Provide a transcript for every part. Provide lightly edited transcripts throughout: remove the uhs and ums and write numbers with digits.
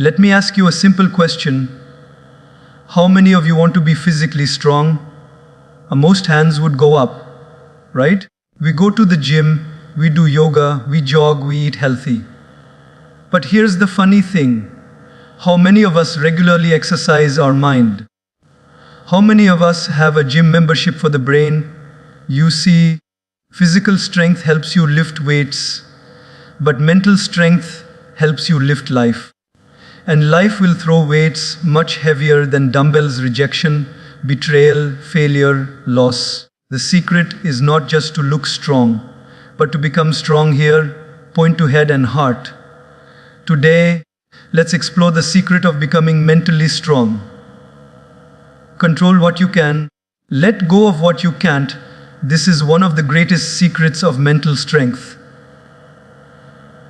Let me ask you a simple question. How many of you want to be physically strong? Most hands would go up, right? We go to the gym, we do yoga, we jog, we eat healthy. But here's the funny thing. How many of us regularly exercise our mind? How many of us have a gym membership for the brain? You see, physical strength helps you lift weights, but mental strength helps you lift life. And life will throw weights much heavier than dumbbells, rejection, betrayal, failure, loss. The secret is not just to look strong, but to become strong here, point to head and heart. Today, let's explore the secret of becoming mentally strong. Control what you can, let go of what you can't. This is one of the greatest secrets of mental strength.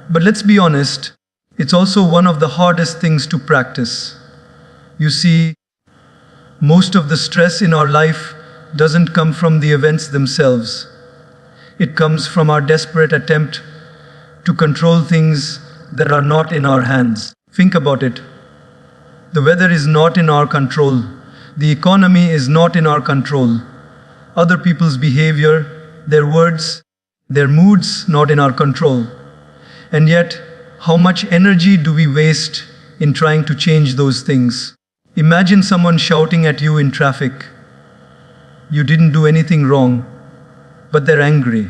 But let's be honest, it's also one of the hardest things to practice. You see, most of the stress in our life doesn't come from the events themselves. It comes from our desperate attempt to control things that are not in our hands. Think about it. The weather is not in our control. The economy is not in our control. Other people's behavior, their words, their moods, not in our control. And yet, how much energy do we waste in trying to change those things? Imagine someone shouting at you in traffic. You didn't do anything wrong, but they're angry.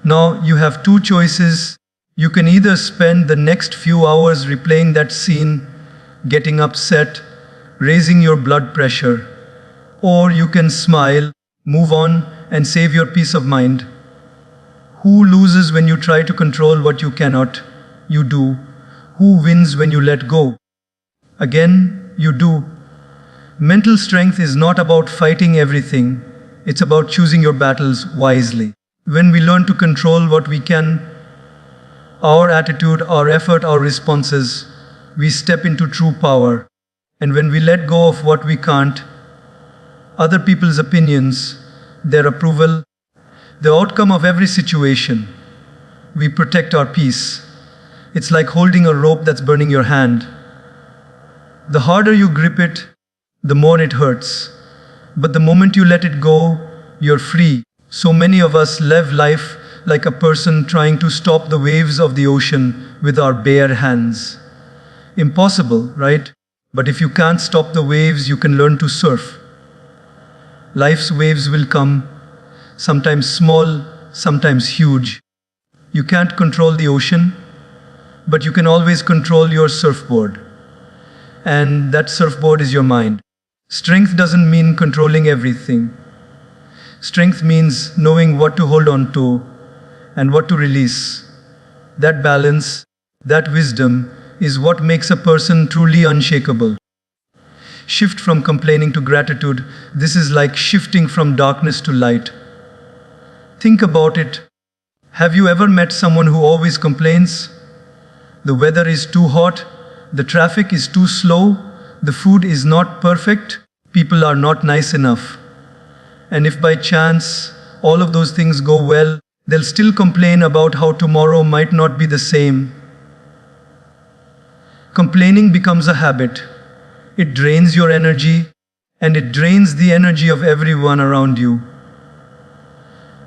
Now you have two choices. You can either spend the next few hours replaying that scene, getting upset, raising your blood pressure, or you can smile, move on, and save your peace of mind. Who loses when you try to control what you cannot? You do. Who wins when you let go? Again, you do. Mental strength is not about fighting everything. It's about choosing your battles wisely. When we learn to control what we can, our attitude, our effort, our responses, we step into true power. And when we let go of what we can't, other people's opinions, their approval, the outcome of every situation, we protect our peace. It's like holding a rope that's burning your hand. The harder you grip it, the more it hurts. But the moment you let it go, you're free. So many of us live life like a person trying to stop the waves of the ocean with our bare hands. Impossible, right? But if you can't stop the waves, you can learn to surf. Life's waves will come, sometimes small, sometimes huge. You can't control the ocean, but you can always control your surfboard. And that surfboard is your mind. Strength doesn't mean controlling everything. Strength means knowing what to hold on to and what to release. That balance, that wisdom, is what makes a person truly unshakable. Shift from complaining to gratitude. This is like shifting from darkness to light. Think about it. Have you ever met someone who always complains? The weather is too hot, the traffic is too slow, the food is not perfect, people are not nice enough. And if by chance all of those things go well, they'll still complain about how tomorrow might not be the same. Complaining becomes a habit. It drains your energy, and it drains the energy of everyone around you.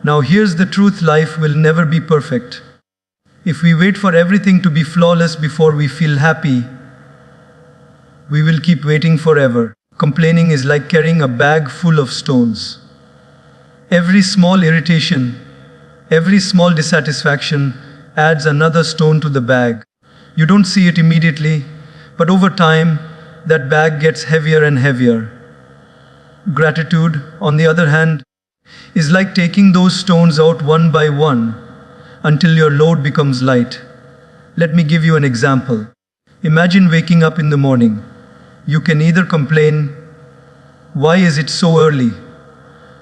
Now here's the truth: life will never be perfect. If we wait for everything to be flawless before we feel happy, we will keep waiting forever. Complaining is like carrying a bag full of stones. Every small irritation, every small dissatisfaction adds another stone to the bag. You don't see it immediately, but over time, that bag gets heavier and heavier. Gratitude, on the other hand, is like taking those stones out one by one until your load becomes light. Let me give you an example. Imagine waking up in the morning. You can either complain, "Why is it so early?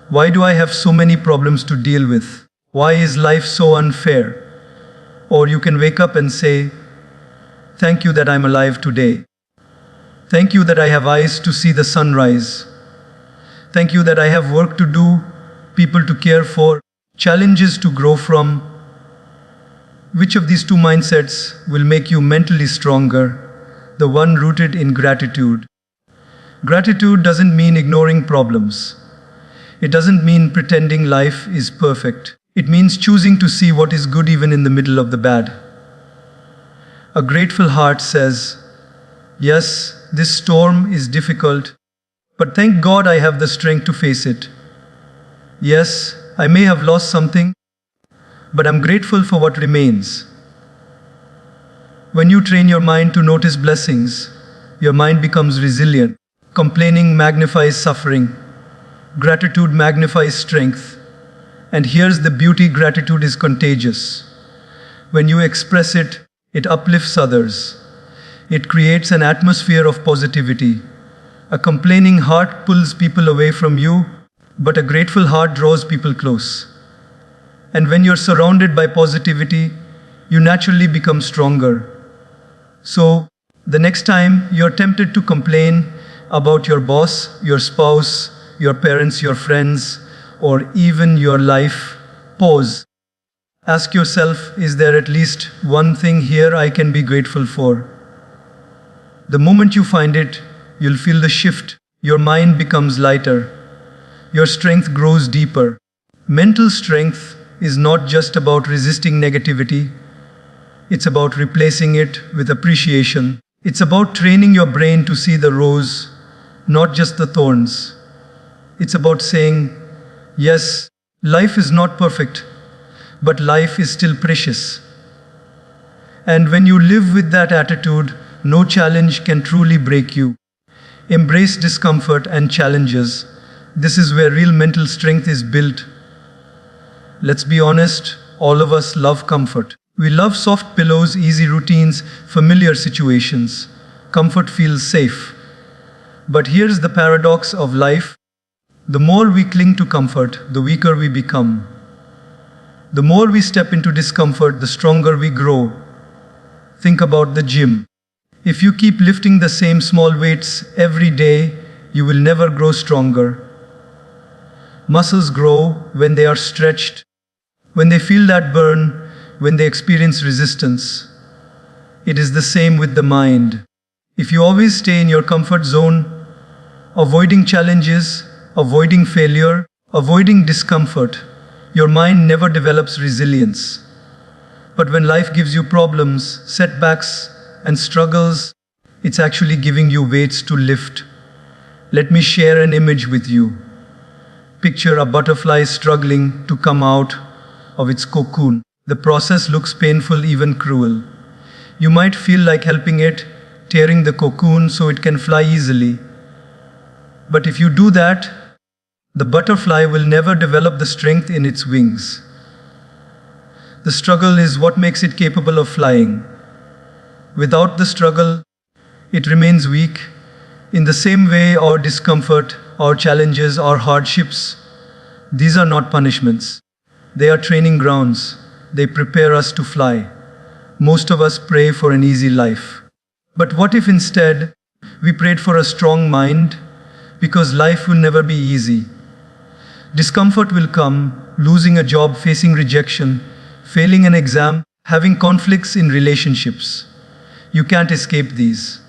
Why do I have so many problems to deal with? Why is life so unfair?" Or you can wake up and say, "Thank you that I'm alive today. Thank you that I have eyes to see the sunrise. Thank you that I have work to do, people to care for, challenges to grow from." Which of these two mindsets will make you mentally stronger? the one rooted in gratitude. Gratitude doesn't mean ignoring problems. It doesn't mean pretending life is perfect. It means choosing to see what is good even in the middle of the bad. A grateful heart says, yes, this storm is difficult, but thank God I have the strength to face it. Yes, I may have lost something, but I'm grateful for what remains. When you train your mind to notice blessings, your mind becomes resilient. Complaining magnifies suffering. Gratitude magnifies strength. And here's the beauty: gratitude is contagious. When you express it, it uplifts others. It creates an atmosphere of positivity. A complaining heart pulls people away from you, but a grateful heart draws people close. And when you're surrounded by positivity, you naturally become stronger. So, the next time you're tempted to complain about your boss, your spouse, your parents, your friends, or even your life, pause. Ask yourself, is there at least one thing here I can be grateful for? The moment you find it, you'll feel the shift. Your mind becomes lighter. Your strength grows deeper. Mental strength is not just about resisting negativity. It's about replacing it with appreciation. It's about training your brain to see the rose, not just the thorns. It's about saying, yes, life is not perfect, but life is still precious. And when you live with that attitude, no challenge can truly break you. Embrace discomfort and challenges. This is where real mental strength is built. Let's be honest, all of us love comfort. We love soft pillows, easy routines, familiar situations. Comfort feels safe. But here's the paradox of life. The more we cling to comfort, the weaker we become. The more we step into discomfort, the stronger we grow. Think about the gym. If you keep lifting the same small weights every day, you will never grow stronger. Muscles grow when they are stretched, when they feel that burn, when they experience resistance. It is the same with the mind. If you always stay in your comfort zone, avoiding challenges, avoiding failure, avoiding discomfort, your mind never develops resilience. But when life gives you problems, setbacks, and struggles, it's actually giving you weights to lift. Let me share an image with you. Picture a butterfly struggling to come out of its cocoon. The process looks painful, even cruel. You might feel like helping it, tearing the cocoon so it can fly easily. But if you do that, the butterfly will never develop the strength in its wings. The struggle is what makes it capable of flying. Without the struggle, it remains weak. In the same way, our discomfort, our challenges, our hardships, these are not punishments. They are training grounds. They prepare us to fly. Most of us pray for an easy life. But what if instead we prayed for a strong mind? Because life will never be easy. Discomfort will come: losing a job, facing rejection, failing an exam, having conflicts in relationships. You can't escape these.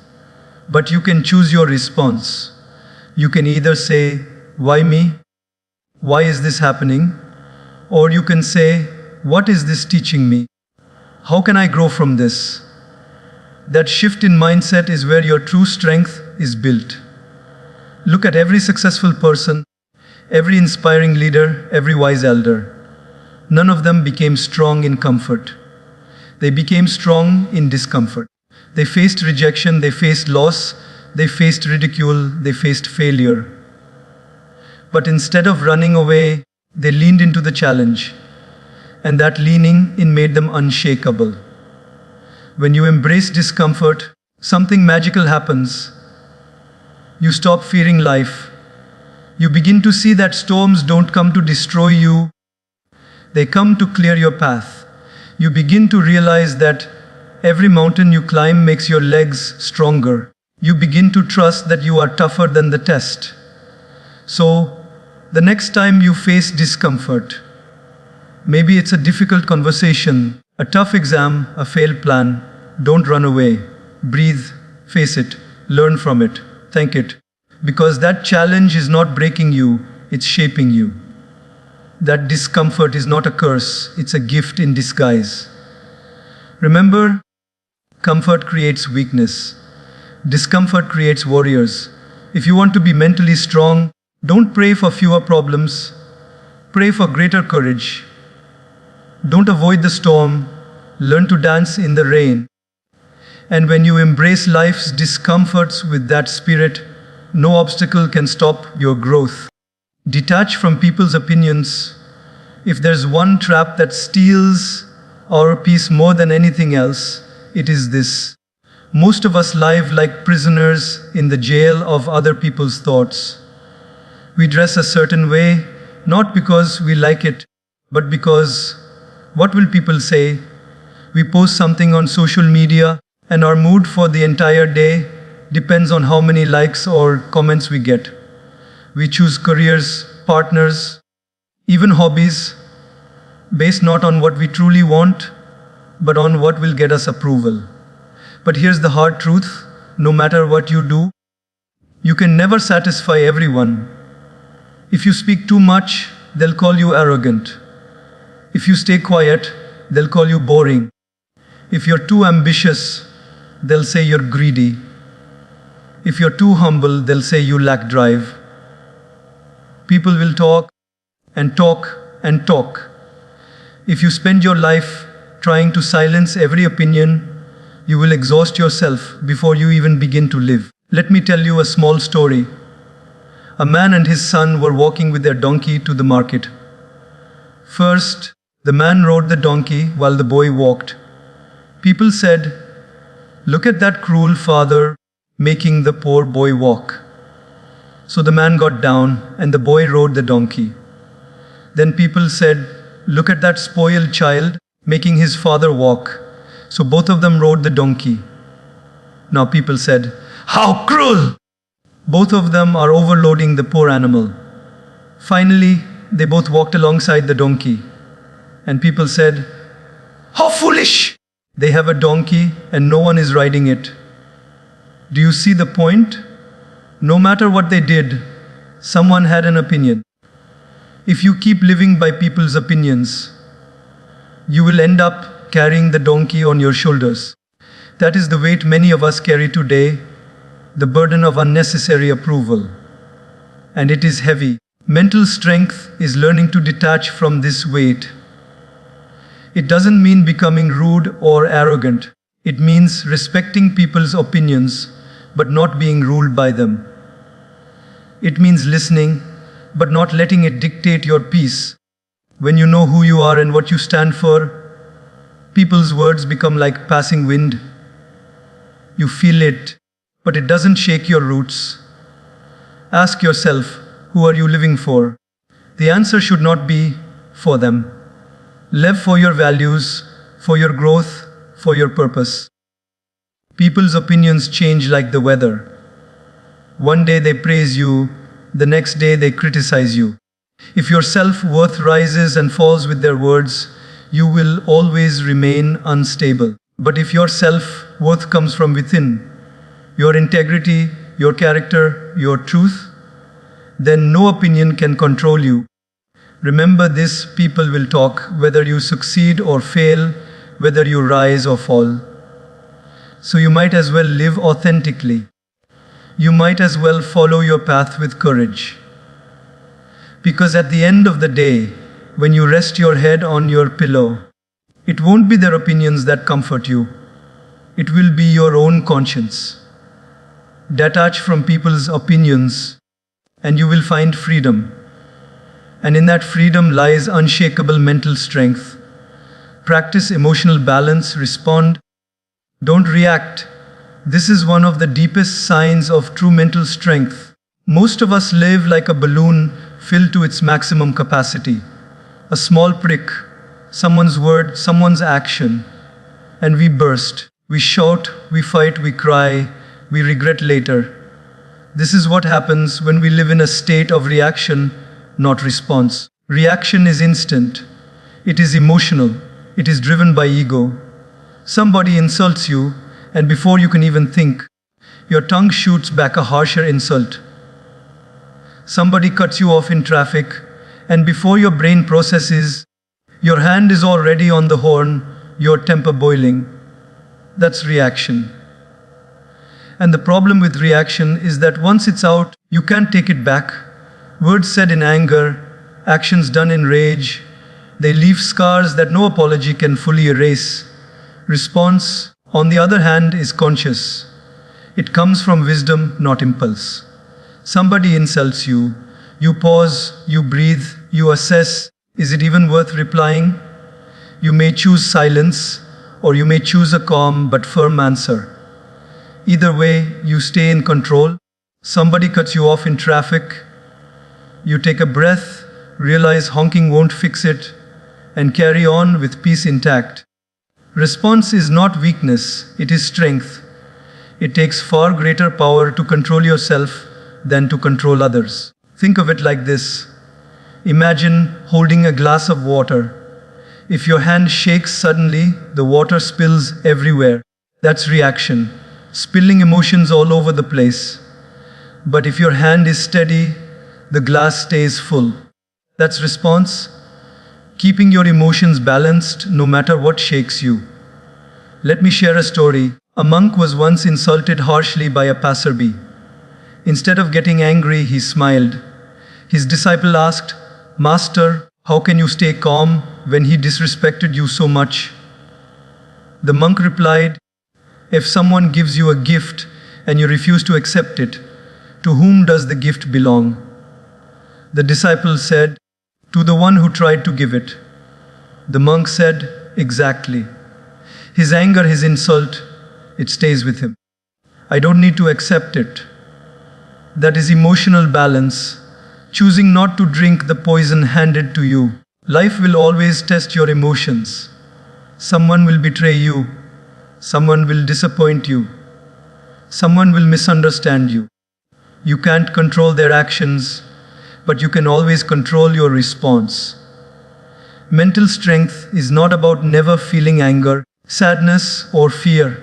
But you can choose your response. You can either say, why me? Why is this happening? Or you can say, what is this teaching me? How can I grow from this? That shift in mindset is where your true strength is built. Look at every successful person, every inspiring leader, every wise elder. None of them became strong in comfort. They became strong in discomfort. They faced rejection, they faced loss, they faced ridicule, they faced failure. But instead of running away, they leaned into the challenge. And that leaning in made them unshakable. When you embrace discomfort, something magical happens. You stop fearing life. You begin to see that storms don't come to destroy you. They come to clear your path. You begin to realize that every mountain you climb makes your legs stronger. You begin to trust that you are tougher than the test. So, the next time you face discomfort, maybe it's a difficult conversation, a tough exam, a failed plan, don't run away. Breathe, Face it, learn from it, thank it. Because that challenge is not breaking you, it's shaping you. That discomfort is not a curse, it's a gift in disguise. Remember, comfort creates weakness. Discomfort creates warriors. If you want to be mentally strong, don't pray for fewer problems. Pray for greater courage. Don't avoid the storm. Learn to dance in the rain. And when you embrace life's discomforts with that spirit, no obstacle can stop your growth. Detach from people's opinions. If there's one trap that steals our peace more than anything else, it is this. Most of us live like prisoners in the jail of other people's thoughts. We dress a certain way, not because we like it, but because what will people say? We post something on social media, and our mood for the entire day depends on how many likes or comments we get. We choose careers, partners, even hobbies, based not on what we truly want, but on what will get us approval. But here's the hard truth, no matter what you do, you can never satisfy everyone. If you speak too much, they'll call you arrogant. If you stay quiet, they'll call you boring. If you're too ambitious, they'll say you're greedy. If you're too humble, they'll say you lack drive. People will talk and talk and talk. If you spend your life trying to silence every opinion, you will exhaust yourself before you even begin to live. Let me tell you a small story. A man and his son were walking with their donkey to the market. First, the man rode the donkey while the boy walked. People said, "Look at that cruel father making the poor boy walk." So the man got down and the boy rode the donkey. Then people said, "Look at that spoiled child making his father walk." So both of them rode the donkey. Now people said, "How cruel! Both of them are overloading the poor animal." Finally, they both walked alongside the donkey. And people said, "How foolish! They have a donkey and no one is riding it." Do you see the point? No matter what they did, someone had an opinion. If you keep living by people's opinions, you will end up carrying the donkey on your shoulders. That is the weight many of us carry today, the burden of unnecessary approval. And it is heavy. Mental strength is learning to detach from this weight. It doesn't mean becoming rude or arrogant. It means respecting people's opinions, but not being ruled by them. It means listening, but not letting it dictate your peace. When you know who you are and what you stand for, people's words become like passing wind. You feel it, but it doesn't shake your roots. Ask yourself, who are you living for? The answer should not be for them. Live for your values, for your growth, for your purpose. People's opinions change like the weather. One day they praise you, the next day they criticize you. If your self-worth rises and falls with their words, you will always remain unstable. But if your self-worth comes from within, your integrity, your character, your truth, then no opinion can control you. Remember this, people will talk, whether you succeed or fail, whether you rise or fall. So you might as well live authentically. You might as well follow your path with courage. Because at the end of the day, when you rest your head on your pillow, it won't be their opinions that comfort you. It will be your own conscience. Detach from people's opinions, and you will find freedom. And in that freedom lies unshakable mental strength. Practice emotional balance, respond. Don't react. This is one of the deepest signs of true mental strength. Most of us live like a balloon filled to its maximum capacity. A small prick, someone's word, someone's action, and we burst. We shout, we fight, we cry, we regret later. This is what happens when we live in a state of reaction, not response. Reaction is instant. It is emotional. It is driven by ego. Somebody insults you, and before you can even think, Your tongue shoots back a harsher insult. Somebody cuts you off in traffic, and before your brain processes, your hand is already on the horn, your temper boiling. That's reaction. And the problem with reaction is that once it's out, you can't take it back. Words said in anger, actions done in rage, they leave scars that no apology can fully erase. Response, on the other hand, is conscious. It comes from wisdom, not impulse. Somebody insults you. You pause, you breathe, you assess, is it even worth replying? You may choose silence, or you may choose a calm but firm answer. Either way, you stay in control. Somebody cuts you off in traffic. You take a breath, realize honking won't fix it, and carry on with peace intact. Response is not weakness, it is strength. It takes far greater power to control yourself than to control others. Think of it like this. Imagine holding a glass of water. If your hand shakes suddenly, the water spills everywhere. That's reaction, spilling emotions all over the place. But if your hand is steady, the glass stays full. That's response, keeping your emotions balanced no matter what shakes you. Let me share a story. A monk was once insulted harshly by a passerby. Instead of getting angry, he smiled. His disciple asked, "Master, how can you stay calm when he disrespected you so much?" The monk replied, "If someone gives you a gift and you refuse to accept it, to whom does the gift belong?" The disciple said, "To the one who tried to give it." The monk said, "Exactly. His anger, his insult, it stays with him. I don't need to accept it." That is emotional balance, choosing not to drink the poison handed to you. Life will always test your emotions. Someone will betray you. Someone will disappoint you. Someone will misunderstand you. You can't control their actions, but you can always control your response. Mental strength is not about never feeling anger, sadness, or fear.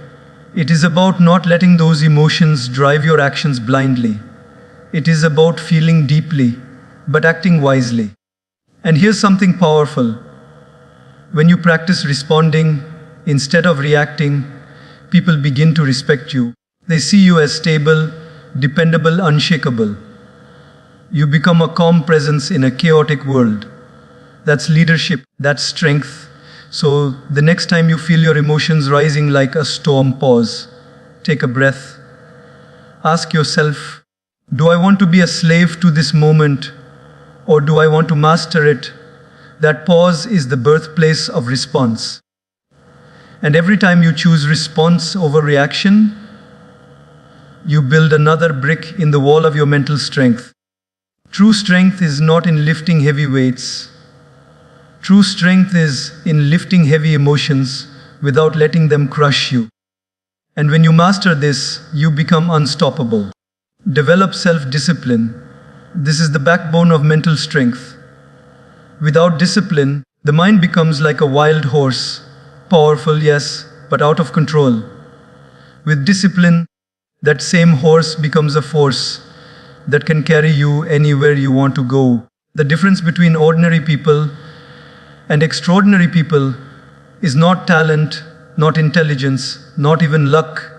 It is about not letting those emotions drive your actions blindly. It is about feeling deeply, but acting wisely. And here's something powerful. When you practice responding instead of reacting, people begin to respect you. They see you as stable, dependable, unshakable. You become a calm presence in a chaotic world. That's leadership, that's strength. So the next time you feel your emotions rising like a storm, pause. Take a breath. Ask yourself, do I want to be a slave to this moment, or do I want to master it? That pause is the birthplace of response. And every time you choose response over reaction, you build another brick in the wall of your mental strength. True strength is not in lifting heavy weights. True strength is in lifting heavy emotions without letting them crush you. And when you master this, you become unstoppable. Develop self-discipline. This is the backbone of mental strength. Without discipline, the mind becomes like a wild horse. Powerful, yes, but out of control. With discipline, that same horse becomes a force that can carry you anywhere you want to go. The difference between ordinary people and extraordinary people is not talent, not intelligence, not even luck.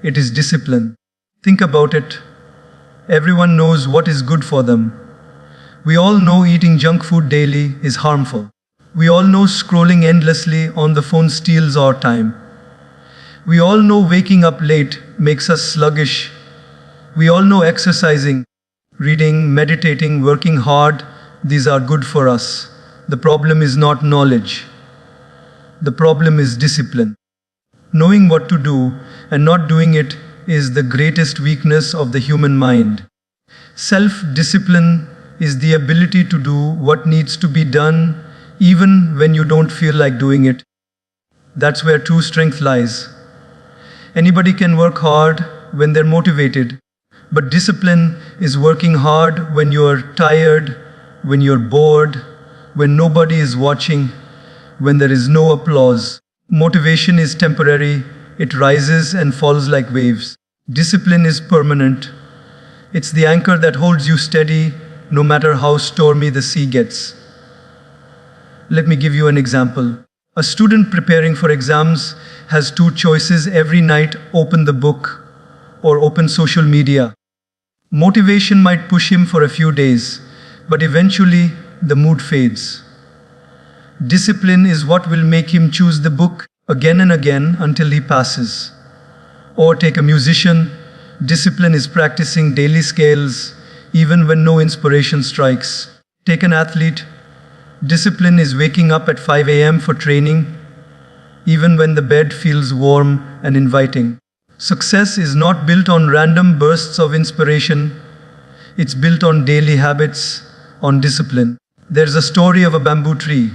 It is discipline. Think about it. Everyone knows what is good for them. We all know eating junk food daily is harmful. We all know scrolling endlessly on the phone steals our time. We all know waking up late makes us sluggish. We all know exercising, reading, meditating, working hard, these are good for us. The problem is not knowledge. The problem is discipline. Knowing what to do and not doing it is the greatest weakness of the human mind. Self-discipline is the ability to do what needs to be done even when you don't feel like doing it. That's where true strength lies. Anybody can work hard when they're motivated, but discipline is working hard when you're tired, when you're bored, when nobody is watching, when there is no applause. Motivation is temporary, it rises and falls like waves. Discipline is permanent. It's the anchor that holds you steady no matter how stormy the sea gets. Let me give you an example. A student preparing for exams has two choices every night: open the book or open social media. Motivation might push him for a few days, but eventually the mood fades. Discipline is what will make him choose the book again and again until he passes. Or take a musician, discipline is practicing daily scales even when no inspiration strikes. Take an athlete, discipline is waking up at 5 a.m. for training even when the bed feels warm and inviting. Success is not built on random bursts of inspiration, it's built on daily habits, on discipline. There's a story of a bamboo tree.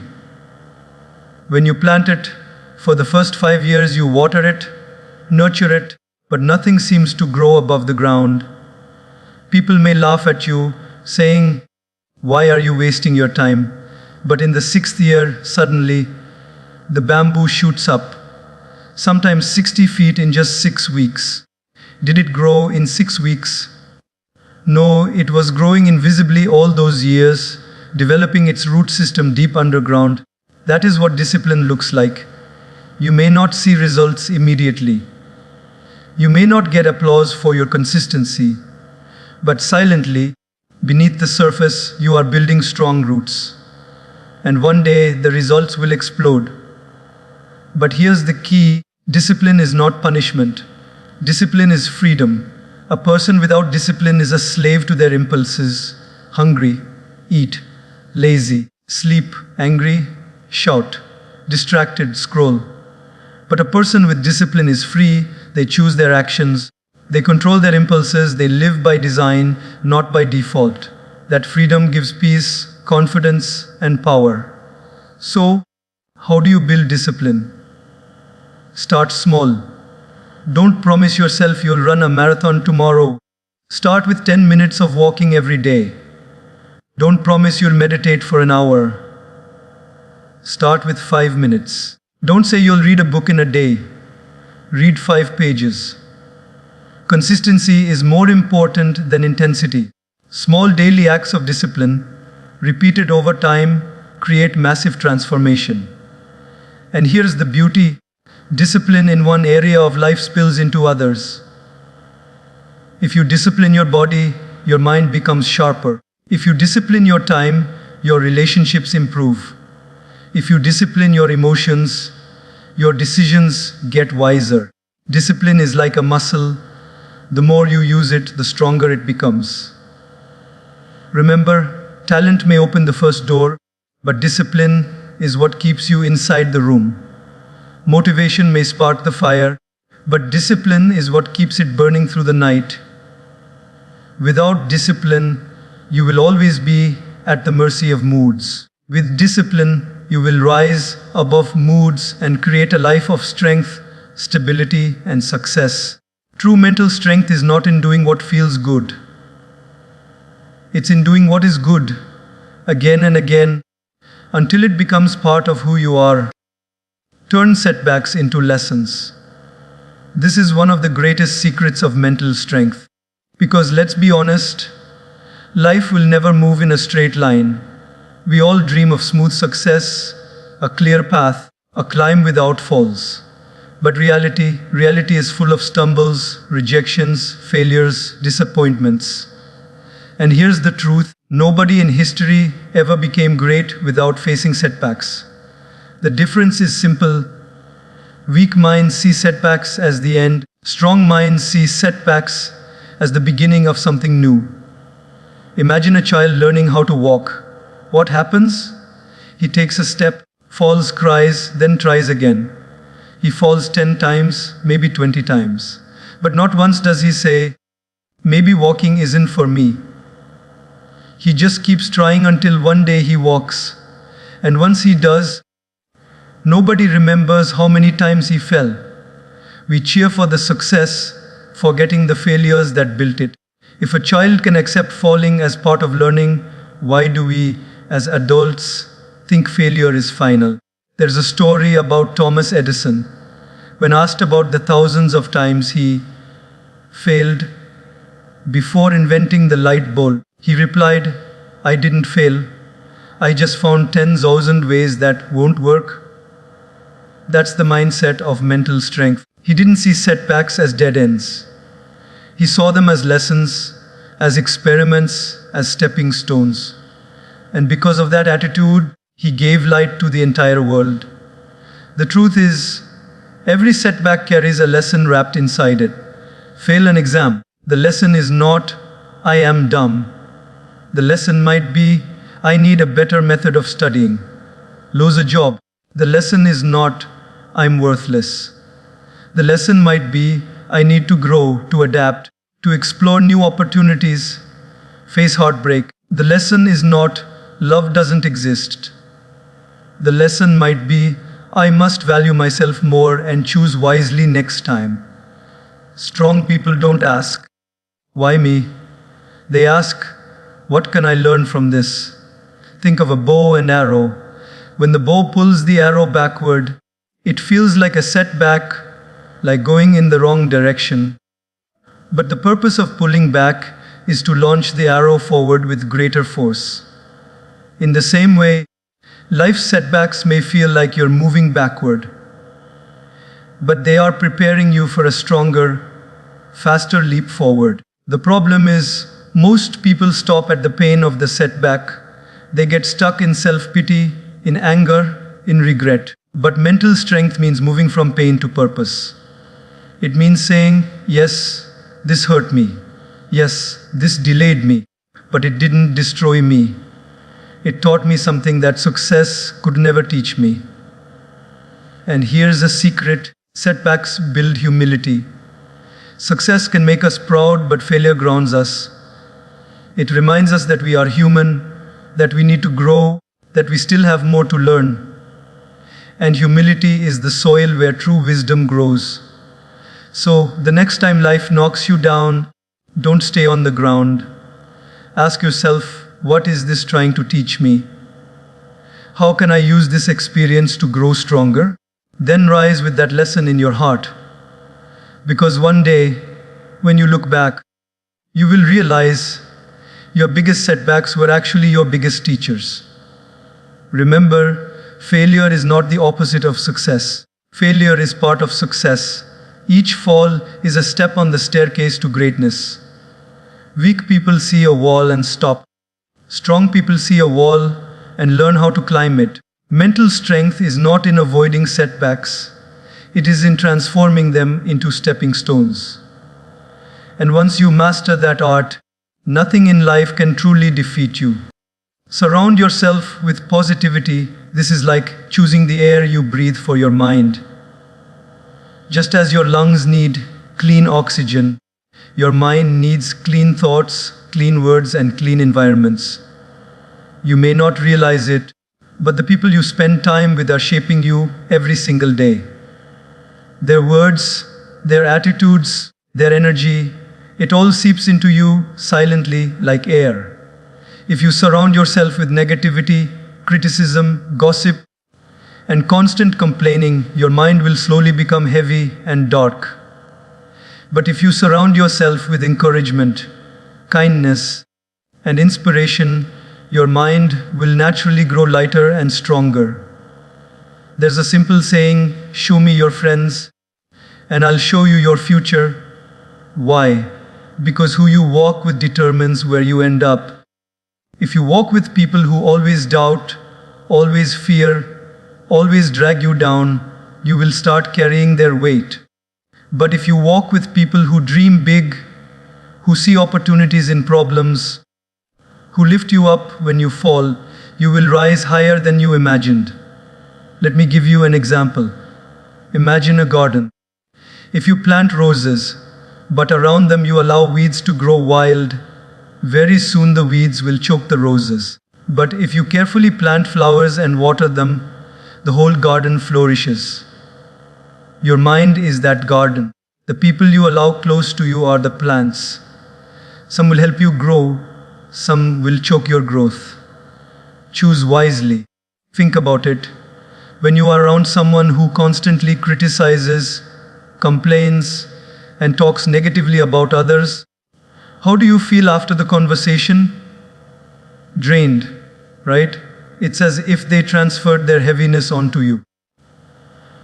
When you plant it, for the first 5 years you water it, nurture it, but nothing seems to grow above the ground. People may laugh at you, saying, "Why are you wasting your time?" But in the 6th year, suddenly, the bamboo shoots up, sometimes 60 feet in just 6 weeks. Did it grow in 6 weeks? No, it was growing invisibly all those years, developing its root system deep underground. That is what discipline looks like. You may not see results immediately. You may not get applause for your consistency, but silently, beneath the surface, you are building strong roots. And one day, the results will explode. But here's the key: discipline is not punishment. Discipline is freedom. A person without discipline is a slave to their impulses: hungry, eat; lazy, sleep; angry, shout; distracted, scroll. But a person with discipline is free. They choose their actions. They control their impulses. They live by design, not by default. That freedom gives peace, confidence, and power. So, how do you build discipline? Start small. Don't promise yourself you'll run a marathon tomorrow. Start with 10 minutes of walking every day. Don't promise you'll meditate for an hour. Start with 5 minutes. Don't say you'll read a book in a day. Read 5 pages. Consistency is more important than intensity. Small daily acts of discipline, repeated over time, create massive transformation. And here's the beauty: discipline in one area of life spills into others. If you discipline your body, your mind becomes sharper. If you discipline your time, your relationships improve. If you discipline your emotions, your decisions get wiser. Discipline is like a muscle. The more you use it, the stronger it becomes. Remember, talent may open the first door, but discipline is what keeps you inside the room. Motivation may spark the fire, but discipline is what keeps it burning through the night. Without discipline, you will always be at the mercy of moods. With discipline, you will rise above moods and create a life of strength, stability, and success. True mental strength is not in doing what feels good. It's in doing what is good, again and again, until it becomes part of who you are. Turn setbacks into lessons. This is one of the greatest secrets of mental strength. Because let's be honest, life will never move in a straight line. We all dream of smooth success, a clear path, a climb without falls. But reality is full of stumbles, rejections, failures, disappointments. And here's the truth: nobody in history ever became great without facing setbacks. The difference is simple. Weak minds see setbacks as the end. Strong minds see setbacks as the beginning of something new. Imagine a child learning how to walk. What happens? He takes a step, falls, cries, then tries again. He falls 10 times, maybe 20 times. But not once does he say, "Maybe walking isn't for me." He just keeps trying until one day he walks. And once he does, nobody remembers how many times he fell. We cheer for the success, forgetting the failures that built it. If a child can accept falling as part of learning, why do we, as adults, think failure is final? There's a story about Thomas Edison. When asked about the thousands of times he failed before inventing the light bulb. He replied, I didn't fail. I just found 10,000 ways that won't work. That's the mindset of mental strength. He didn't see setbacks as dead ends. He saw them as lessons, as experiments, as stepping stones. And because of that attitude, he gave light to the entire world. The truth is, every setback carries a lesson wrapped inside it. Fail an exam. The lesson is not, I am dumb. The lesson might be, I need a better method of studying. Lose a job. The lesson is not, I'm worthless. The lesson might be, I need to grow, to adapt, to explore new opportunities, face heartbreak. The lesson is not, love doesn't exist. The lesson might be, I must value myself more and choose wisely next time. Strong people don't ask, why me? They ask, what can I learn from this? Think of a bow and arrow. When the bow pulls the arrow backward, it feels like a setback, like going in the wrong direction. But the purpose of pulling back is to launch the arrow forward with greater force. In the same way, life's setbacks may feel like you're moving backward, but they are preparing you for a stronger, faster leap forward. The problem is, most people stop at the pain of the setback. They get stuck in self-pity, in anger, in regret. But mental strength means moving from pain to purpose. It means saying, yes, this hurt me. Yes, this delayed me. But it didn't destroy me. It taught me something that success could never teach me. And here's a secret: setbacks build humility. Success can make us proud, but failure grounds us. It reminds us that we are human, that we need to grow, that we still have more to learn. And humility is the soil where true wisdom grows. So, the next time life knocks you down, don't stay on the ground. Ask yourself, what is this trying to teach me? How can I use this experience to grow stronger? Then rise with that lesson in your heart. Because one day, when you look back, you will realize your biggest setbacks were actually your biggest teachers. Remember, failure is not the opposite of success. Failure is part of success. Each fall is a step on the staircase to greatness. Weak people see a wall and stop. Strong people see a wall and learn how to climb it. Mental strength is not in avoiding setbacks. It is in transforming them into stepping stones. And once you master that art, nothing in life can truly defeat you. Surround yourself with positivity. This is like choosing the air you breathe for your mind. Just as your lungs need clean oxygen, your mind needs clean thoughts, clean words, and clean environments. You may not realize it, but the people you spend time with are shaping you every single day. Their words, their attitudes, their energy, it all seeps into you silently like air. If you surround yourself with negativity, criticism, gossip, and constant complaining, your mind will slowly become heavy and dark. But if you surround yourself with encouragement, kindness, and inspiration, your mind will naturally grow lighter and stronger. There's a simple saying, show me your friends, and I'll show you your future. Why? Because who you walk with determines where you end up. If you walk with people who always doubt, always fear, always drag you down, you will start carrying their weight. But if you walk with people who dream big, who see opportunities in problems, who lift you up when you fall, you will rise higher than you imagined. Let me give you an example. Imagine a garden. If you plant roses, but around them you allow weeds to grow wild, very soon the weeds will choke the roses. But if you carefully plant flowers and water them, the whole garden flourishes. Your mind is that garden. The people you allow close to you are the plants. Some will help you grow, some will choke your growth. Choose wisely. Think about it. When you are around someone who constantly criticizes, complains, and talks negatively about others, how do you feel after the conversation? Drained, right? It's as if they transferred their heaviness onto you.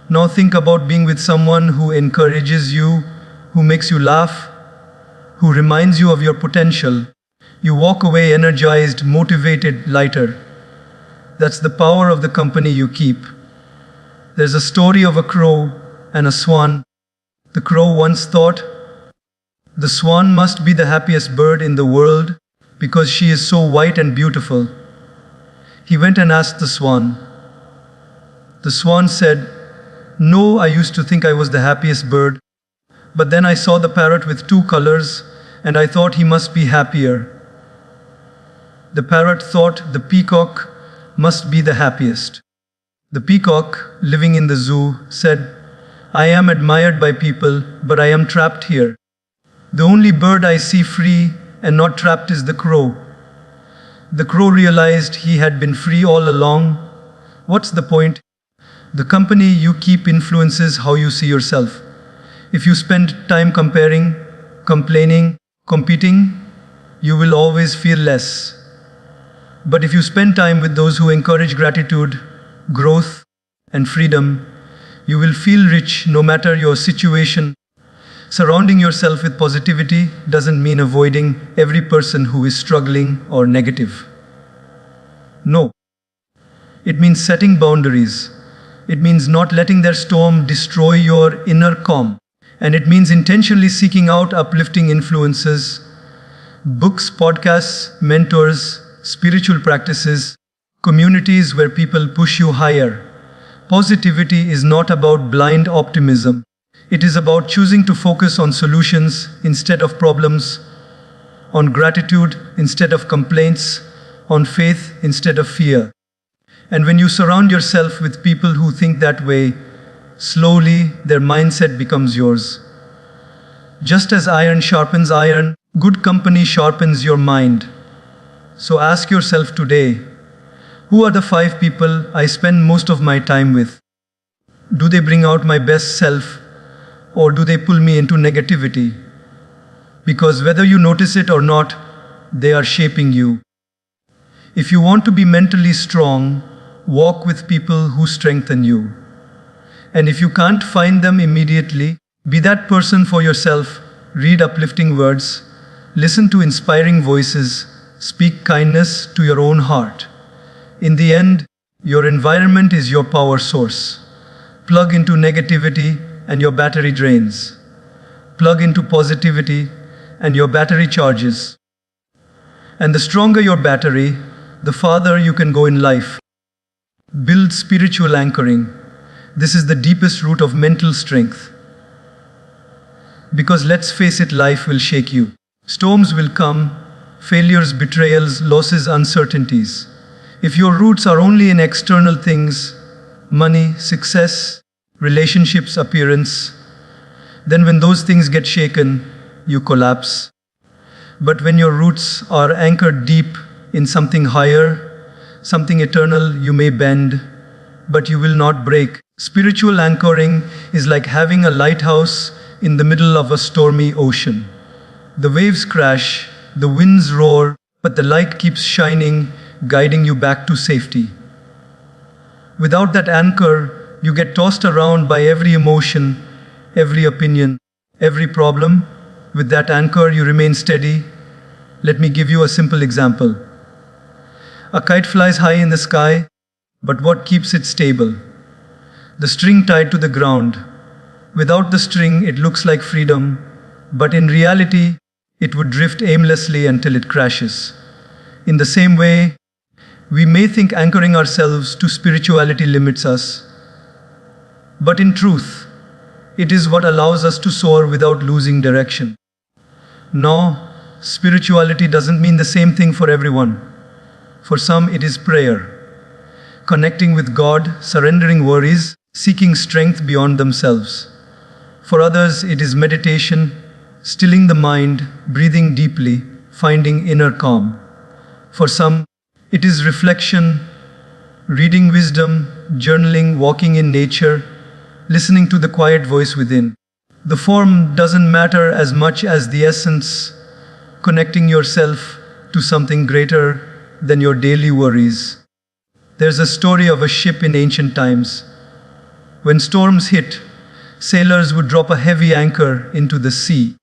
Now think about being with someone who encourages you, who makes you laugh, who reminds you of your potential. You walk away energized, motivated, lighter. That's the power of the company you keep. There's a story of a crow and a swan. The crow once thought, "The swan must be the happiest bird in the world because she is so white and beautiful." He went and asked the swan. The swan said, "No, I used to think I was the happiest bird, but then I saw the parrot with two colors and I thought he must be happier." The parrot thought the peacock must be the happiest. The peacock, living in the zoo, said, "I am admired by people, but I am trapped here. The only bird I see free and not trapped is the crow." The crow realized he had been free all along. What's the point? The company you keep influences how you see yourself. If you spend time comparing, complaining, competing, you will always feel less. But if you spend time with those who encourage gratitude, growth, and freedom, you will feel rich no matter your situation. Surrounding yourself with positivity doesn't mean avoiding every person who is struggling or negative. No. It means setting boundaries. It means not letting their storm destroy your inner calm. And it means intentionally seeking out uplifting influences, books, podcasts, mentors, spiritual practices, communities where people push you higher. Positivity is not about blind optimism. It is about choosing to focus on solutions instead of problems, on gratitude instead of complaints, on faith instead of fear. And when you surround yourself with people who think that way, slowly their mindset becomes yours. Just as iron sharpens iron, good company sharpens your mind. So ask yourself today, who are the 5 people I spend most of my time with? Do they bring out my best self, or do they pull me into negativity? Because whether you notice it or not, they are shaping you. If you want to be mentally strong, walk with people who strengthen you. And if you can't find them immediately, be that person for yourself. Read uplifting words, listen to inspiring voices, speak kindness to your own heart. In the end, your environment is your power source. Plug into negativity and your battery drains. Plug into positivity and your battery charges. And the stronger your battery, the farther you can go in life. Build spiritual anchoring. This is the deepest root of mental strength. Because let's face it, life will shake you. Storms will come, failures, betrayals, losses, uncertainties. If your roots are only in external things, money, success, relationships, appearance, then when those things get shaken, you collapse. But when your roots are anchored deep in something higher, something eternal, you may bend, but you will not break. Spiritual anchoring is like having a lighthouse in the middle of a stormy ocean. The waves crash, the winds roar, but the light keeps shining, guiding you back to safety. Without that anchor, you get tossed around by every emotion, every opinion, every problem. With that anchor, you remain steady. Let me give you a simple example. A kite flies high in the sky, but what keeps it stable? The string tied to the ground. Without the string, it looks like freedom, but in reality, it would drift aimlessly until it crashes. In the same way, we may think anchoring ourselves to spirituality limits us, but in truth, it is what allows us to soar without losing direction. No, spirituality doesn't mean the same thing for everyone. For some, it is prayer, connecting with God, surrendering worries, seeking strength beyond themselves. For others, it is meditation, stilling the mind, breathing deeply, finding inner calm. For some, it is reflection, reading wisdom, journaling, walking in nature, listening to the quiet voice within. The form doesn't matter as much as the essence, connecting yourself to something greater than your daily worries. There's a story of a ship in ancient times. When storms hit, sailors would drop a heavy anchor into the sea.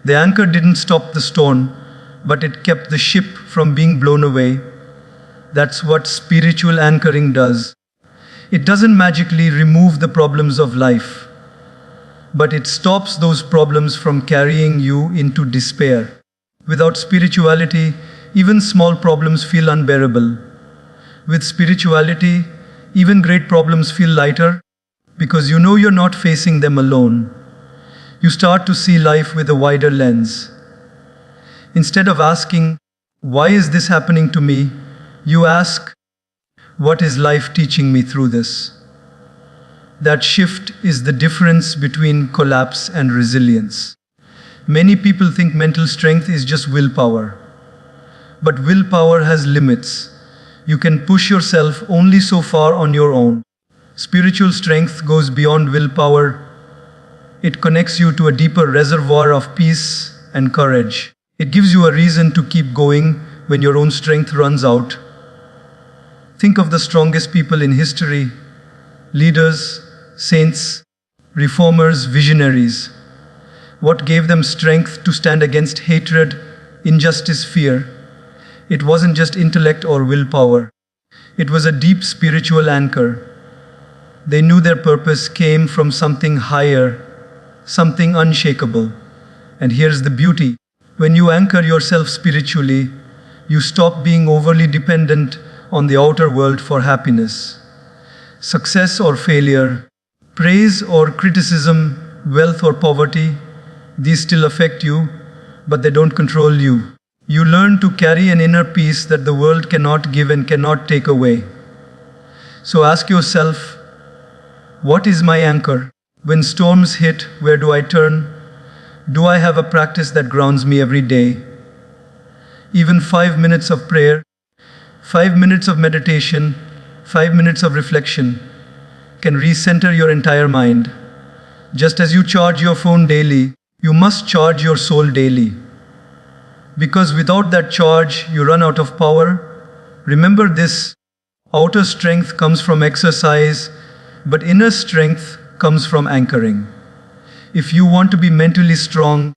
The anchor didn't stop the storm, but it kept the ship from being blown away. That's what spiritual anchoring does. It doesn't magically remove the problems of life, but it stops those problems from carrying you into despair. Without spirituality, even small problems feel unbearable. With spirituality, even great problems feel lighter because you know you're not facing them alone. You start to see life with a wider lens. Instead of asking, "Why is this happening to me?" you ask, "What is life teaching me through this?" That shift is the difference between collapse and resilience. Many people think mental strength is just willpower. But willpower has limits. You can push yourself only so far on your own. Spiritual strength goes beyond willpower. It connects you to a deeper reservoir of peace and courage. It gives you a reason to keep going when your own strength runs out. Think of the strongest people in history: leaders, saints, reformers, visionaries. What gave them strength to stand against hatred, injustice, fear? It wasn't just intellect or willpower. It was a deep spiritual anchor. They knew their purpose came from something higher, something unshakable. And here's the beauty. When you anchor yourself spiritually, you stop being overly dependent on the outer world for happiness. Success or failure, praise or criticism, wealth or poverty, these still affect you, but they don't control you. You learn to carry an inner peace that the world cannot give and cannot take away. So ask yourself, what is my anchor? When storms hit, where do I turn? Do I have a practice that grounds me every day? Even 5 minutes of prayer, 5 minutes of meditation, 5 minutes of reflection can recenter your entire mind. Just as you charge your phone daily, you must charge your soul daily. Because without that charge, you run out of power. Remember this: outer strength comes from exercise, but inner strength comes from anchoring. If you want to be mentally strong,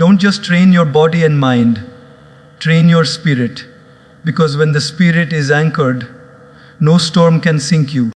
don't just train your body and mind, train your spirit. Because when the spirit is anchored, no storm can sink you.